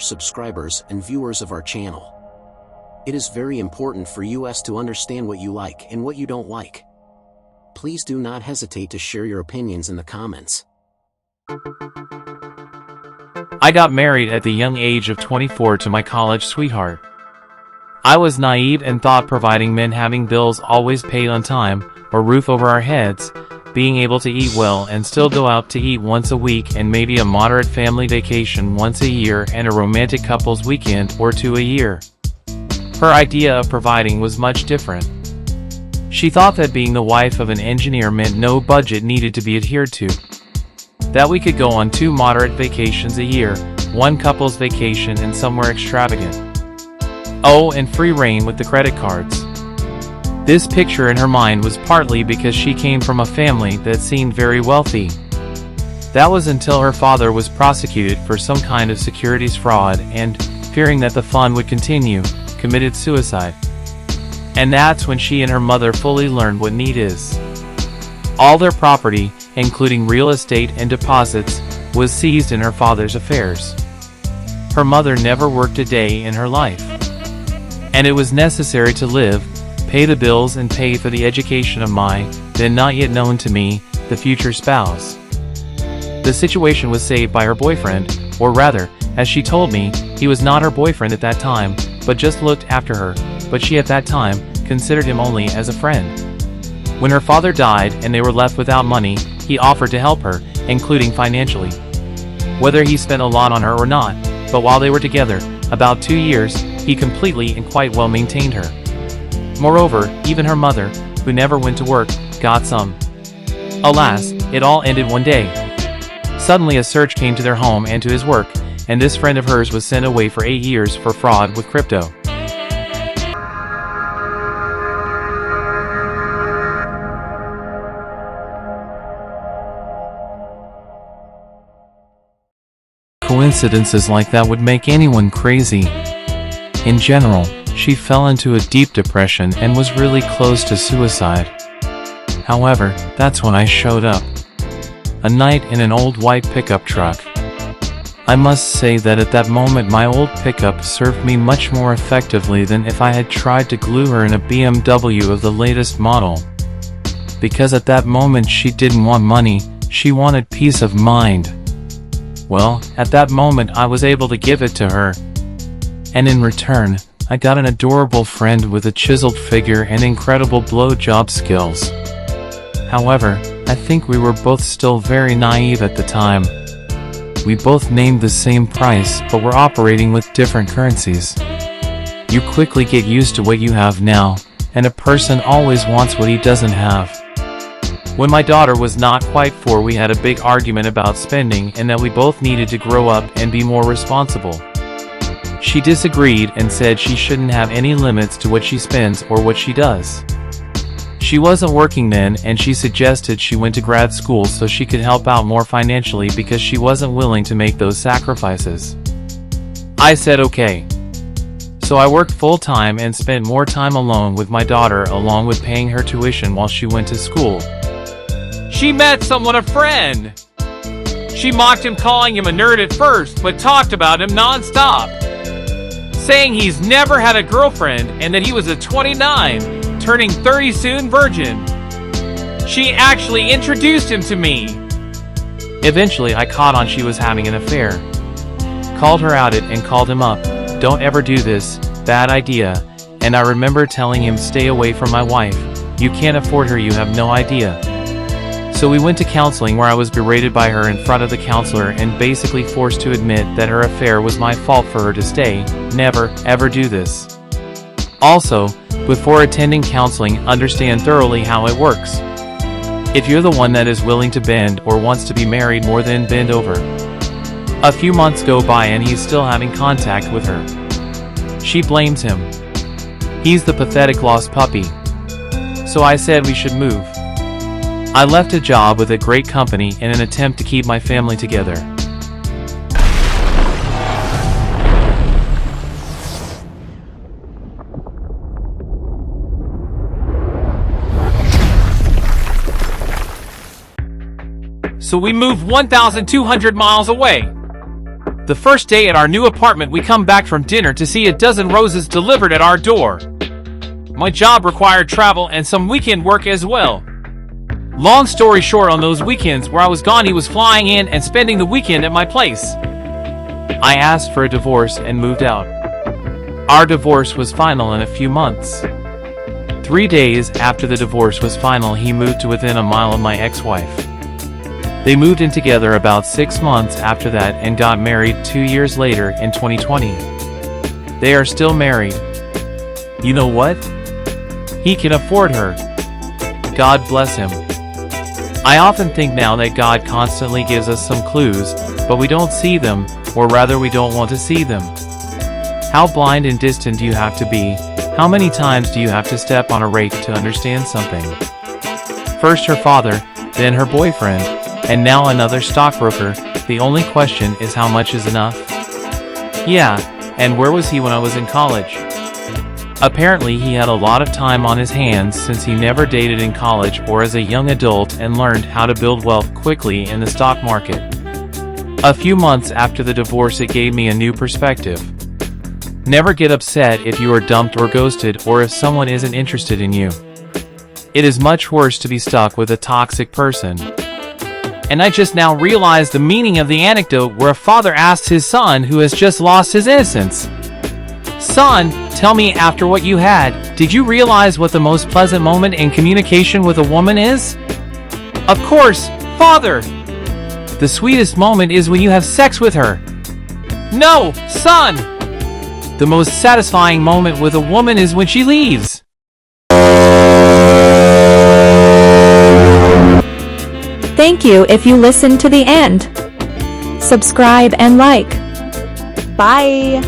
subscribers and viewers of our channel. It is very important for us to understand what you like and what you don't like. Please do not hesitate to share your opinions in the comments. I got married at the young age of 24 to my college sweetheart. I was naive and thought providing meant having bills always paid on time, or roof over our heads, being able to eat well and still go out to eat once a week and maybe a moderate family vacation once a year and a romantic couples weekend or two a year. Her idea of providing was much different. She thought that being the wife of an engineer meant no budget needed to be adhered to. That we could go on 2 moderate vacations a year, 1 couple's vacation and somewhere extravagant. Oh, and free reign with the credit cards. This picture in her mind was partly because she came from a family that seemed very wealthy. That was until her father was prosecuted for some kind of securities fraud and, fearing that the fund would continue, committed suicide. And that's when she and her mother fully learned what need is. All their property, including real estate and deposits, was seized in her father's affairs. Her mother never worked a day in her life. And it was necessary to live, pay the bills and pay for the education of my, then not yet known to me, the future spouse. The situation was saved by her boyfriend, or rather, as she told me, he was not her boyfriend at that time, but just looked after her, but she at that time considered him only as a friend. When her father died and they were left without money, he offered to help her, including financially. Whether he spent a lot on her or not, but while they were together, about 2 years, he completely and quite well maintained her. Moreover, even her mother, who never went to work, got some. Alas, it all ended one day. Suddenly a search came to their home and to his work, and this friend of hers was sent away for 8 years for fraud with crypto. Coincidences like that would make anyone crazy. In general, she fell into a deep depression and was really close to suicide. However, that's when I showed up. A night in an old white pickup truck. I must say that at that moment my old pickup served me much more effectively than if I had tried to glue her in a BMW of the latest model. Because at that moment she didn't want money, she wanted peace of mind. Well, at that moment I was able to give it to her. And in return, I got an adorable friend with a chiseled figure and incredible blowjob skills. However, I think we were both still very naive at the time. We both named the same price, but were operating with different currencies. You quickly get used to what you have now, and a person always wants what he doesn't have. When my daughter was not quite 4, we had a big argument about spending and that we both needed to grow up and be more responsible. She disagreed and said she shouldn't have any limits to what she spends or what she does. She wasn't working then, and she suggested she went to grad school so she could help out more financially because she wasn't willing to make those sacrifices. I said okay. So I worked full-time and spent more time alone with my daughter along with paying her tuition while she went to school. She met someone, a friend. She mocked him, calling him a nerd at first, but talked about him non-stop, saying he's never had a girlfriend and that he was a 29, turning 30 soon virgin. She actually introduced him to me. Eventually I caught on she was having an affair. Called her out it and called him up. Don't ever do this, bad idea. And I remember telling him, stay away from my wife. You can't afford her, you have no idea. So we went to counseling where I was berated by her in front of the counselor and basically forced to admit that her affair was my fault for her to stay. Never, ever do this. Also, before attending counseling, understand thoroughly how it works. If you're the one that is willing to bend or wants to be married more than bend over. A few months go by and he's still having contact with her. She blames him. He's the pathetic lost puppy. So I said we should move. I left a job with a great company in an attempt to keep my family together. So we moved 1,200 miles away. The first day at our new apartment, we come back from dinner to see a dozen roses delivered at our door. My job required travel and some weekend work as well. Long story short, on those weekends where I was gone, he was flying in and spending the weekend at my place. I asked for a divorce and moved out. Our divorce was final in a few months. 3 days after the divorce was final, he moved to within a mile of my ex-wife. They moved in together about 6 months after that and got married 2 years later in 2020. They are still married. You know what? He can afford her. God bless him. I often think now that God constantly gives us some clues, but we don't see them, or rather we don't want to see them. How blind and distant do you have to be? How many times do you have to step on a rake to understand something? First her father, then her boyfriend, and now another stockbroker. The only question is how much is enough? Yeah, and where was he when I was in college? Apparently he had a lot of time on his hands since he never dated in college or as a young adult and learned how to build wealth quickly in the stock market. A few months after the divorce, it gave me a new perspective. Never get upset if you are dumped or ghosted or if someone isn't interested in you. It is much worse to be stuck with a toxic person. And I just now realized the meaning of the anecdote where a father asked his son who has just lost his innocence, "Son, tell me, after what you had, did you realize what the most pleasant moment in communication with a woman is?" "Of course, father. The sweetest moment is when you have sex with her." "No, son. The most satisfying moment with a woman is when she leaves." Thank you if you listened to the end. Subscribe and like. Bye.